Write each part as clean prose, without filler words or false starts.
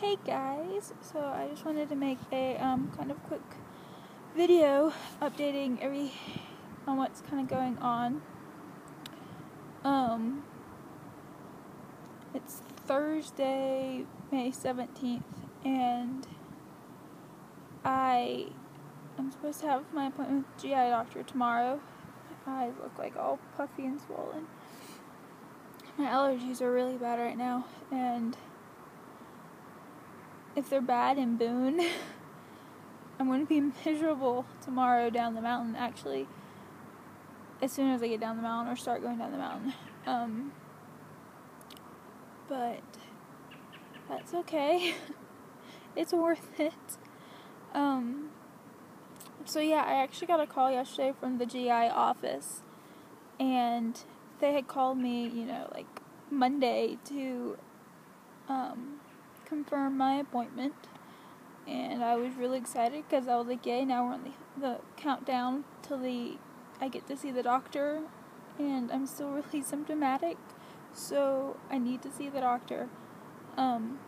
Hey guys, so I just wanted to make a kind of quick video updating on what's kind of going on. It's Thursday, May 17th, and I'm supposed to have my appointment with the GI doctor tomorrow. I look like all puffy and swollen. My allergies are really bad right now, and if they're bad in Boone, I'm going to be miserable tomorrow down the mountain, actually, as soon as I get down the mountain or start going down the mountain. But that's okay. It's worth it. So yeah, I actually got a call yesterday from the GI office, and they had called me, like Monday to confirm my appointment. And I was really excited because I was like, yay, now we're on the countdown till I get to see the doctor, and I'm still really symptomatic, so I need to see the doctor. And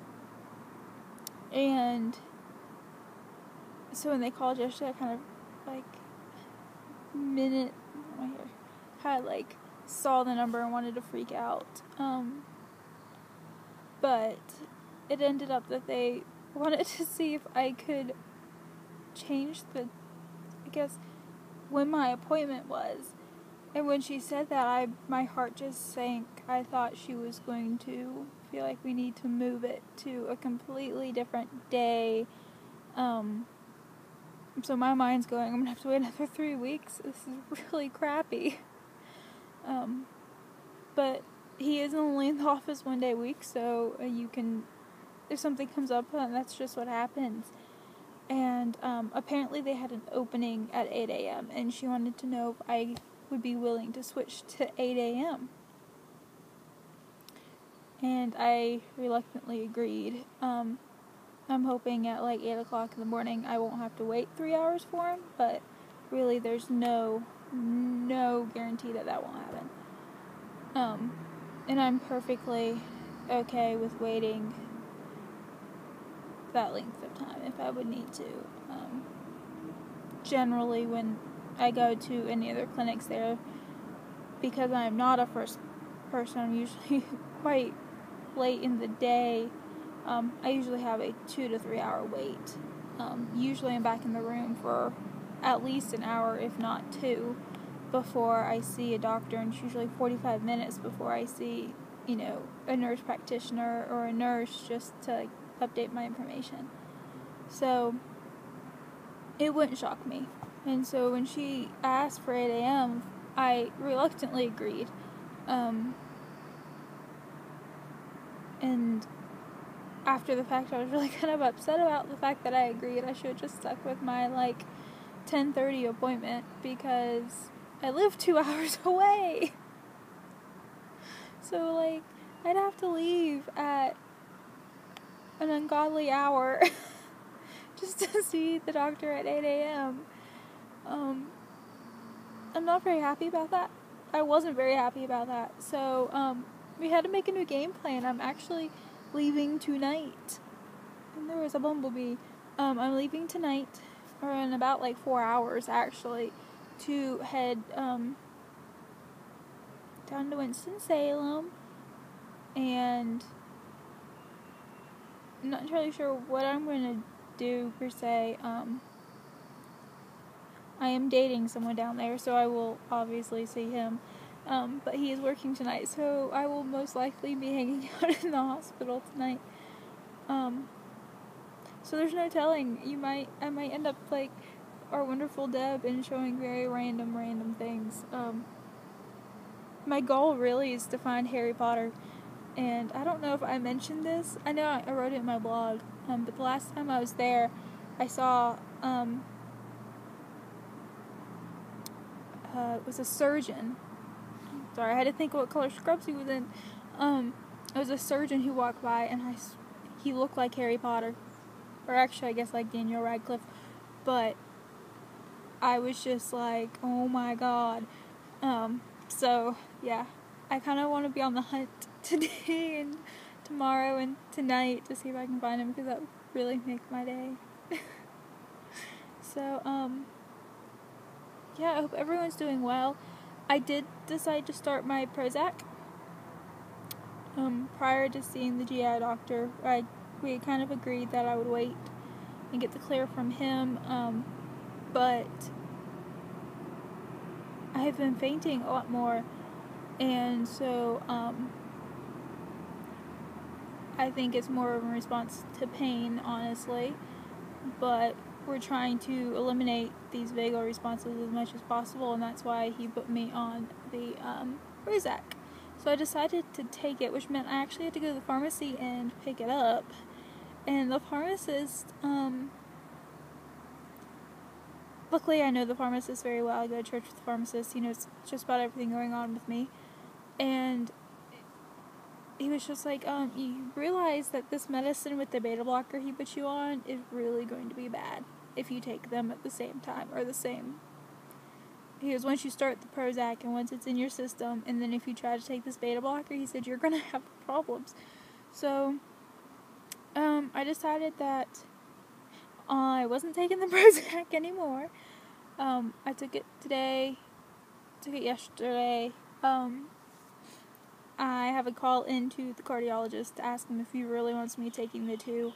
so when they called yesterday, I kind of saw the number and wanted to freak out. But it ended up that they wanted to see if I could change when my appointment was. And when she said that, my heart just sank. I thought she was going to feel like we need to move it to a completely different day. So my mind's going, I'm going to have to wait another 3 weeks. This is really crappy. But he is only in the office one day a week, so if something comes up, that's just what happens. And apparently they had an opening at 8 a.m. and she wanted to know if I would be willing to switch to 8 a.m. And I reluctantly agreed. I'm hoping at 8 o'clock in the morning I won't have to wait 3 hours for him, but really there's no guarantee that won't happen. And I'm perfectly okay with waiting that length of time if I would need to. Generally, when I go to any other clinics there, because I'm not a first person, I'm usually quite late in the day. I usually have a 2 to 3 hour wait. Usually I'm back in the room for at least an hour, if not 2, before I see a doctor, and it's usually 45 minutes before I see, a nurse practitioner or a nurse just to update my information. So it wouldn't shock me. And so when she asked for 8 a.m., I reluctantly agreed. And after the fact, I was really kind of upset about the fact that I agreed. I should have just stuck with my 10:30 appointment, because I live 2 hours away. So I'd have to leave at an ungodly hour just to see the doctor at 8 a.m. I'm not very happy about that. I wasn't very happy about that. So we had to make a new game plan. I'm actually leaving tonight. And there was a bumblebee. I'm leaving tonight, or in about 4 hours actually, to head down to Winston-Salem, and I'm not entirely sure what I'm going to do per se. I am dating someone down there, so I will obviously see him. But he is working tonight, so I will most likely be hanging out in the hospital tonight. So there's no telling. I might end up like our wonderful Deb and showing very random things. My goal really is to find Harry Potter, and I don't know if I mentioned this. I know I wrote it in my blog, but the last time I was there, I saw it was a surgeon. Sorry, I had to think what color scrubs he was in. It was a surgeon who walked by, and he looked like Harry Potter, or actually, I guess like Daniel Radcliffe. But I was just like, oh my god. So yeah, I kind of want to be on the hunt today and tomorrow and tonight to see if I can find him, because that would really make my day. So, yeah, I hope everyone's doing well. I did decide to start my Prozac. Prior to seeing the GI doctor, we kind of agreed that I would wait and get the clear from him, but I have been fainting a lot more, and so, I think it's more of a response to pain, honestly, but we're trying to eliminate these vagal responses as much as possible, and that's why he put me on the Prozac. So I decided to take it, which meant I actually had to go to the pharmacy and pick it up. And the pharmacist, luckily I know the pharmacist very well. I go to church with the pharmacist. He knows just about everything going on with me. And he was just like, you realize that this medicine with the beta blocker he put you on is really going to be bad if you take them at the same time, or the same. He goes, once you start the Prozac and once it's in your system, and then if you try to take this beta blocker, he said, you're going to have problems. So, I decided that I wasn't taking the Prozac anymore. I took it today, took it yesterday. I have a call into the cardiologist to ask him if he really wants me taking the two.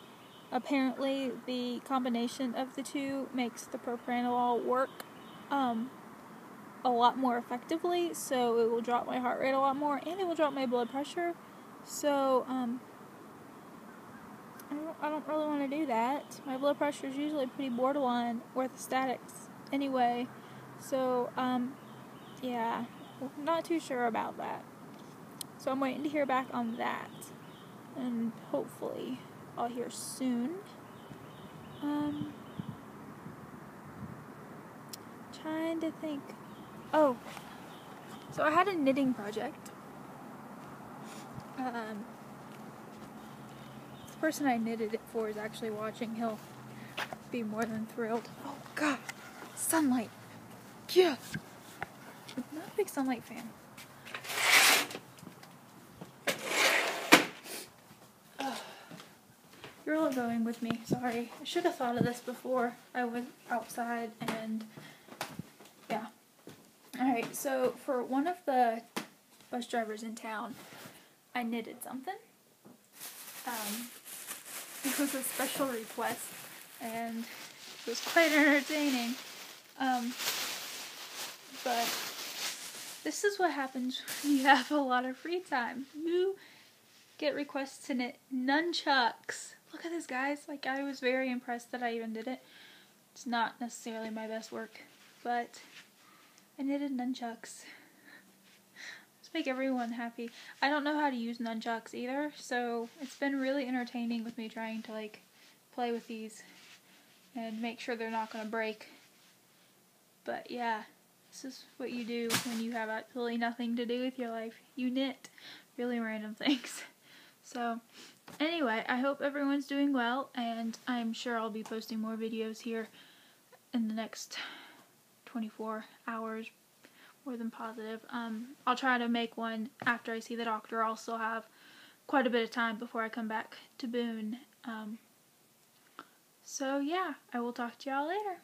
Apparently, the combination of the two makes the propranolol work a lot more effectively, so it will drop my heart rate a lot more, and it will drop my blood pressure. So, I don't really want to do that. My blood pressure is usually pretty borderline orthostatics anyway. So, yeah, not too sure about that. So I'm waiting to hear back on that, and hopefully I'll hear soon. Trying to think. Oh, so I had a knitting project. The person I knitted it for is actually watching. He'll be more than thrilled. Oh God, sunlight. Yeah, I'm not a big sunlight fan. You're all going with me. Sorry, I should have thought of this before I went outside. And yeah. Alright, so for one of the bus drivers in town, I knitted something. It was a special request, and it was quite entertaining. But this is what happens when you have a lot of free time. You get requests to knit nunchuks. Look at this, guys. Like, I was very impressed that I even did it. It's not necessarily my best work, but I knitted nunchuks. Let's make everyone happy. I don't know how to use nunchucks either, so it's been really entertaining with me trying to, like, play with these and make sure they're not going to break. But yeah, this is what you do when you have absolutely nothing to do with your life. You knit really random things. So, anyway, I hope everyone's doing well, and I'm sure I'll be posting more videos here in the next 24 hours, more than positive. I'll try to make one after I see the doctor. I'll still have quite a bit of time before I come back to Boone. So, yeah, I will talk to y'all later.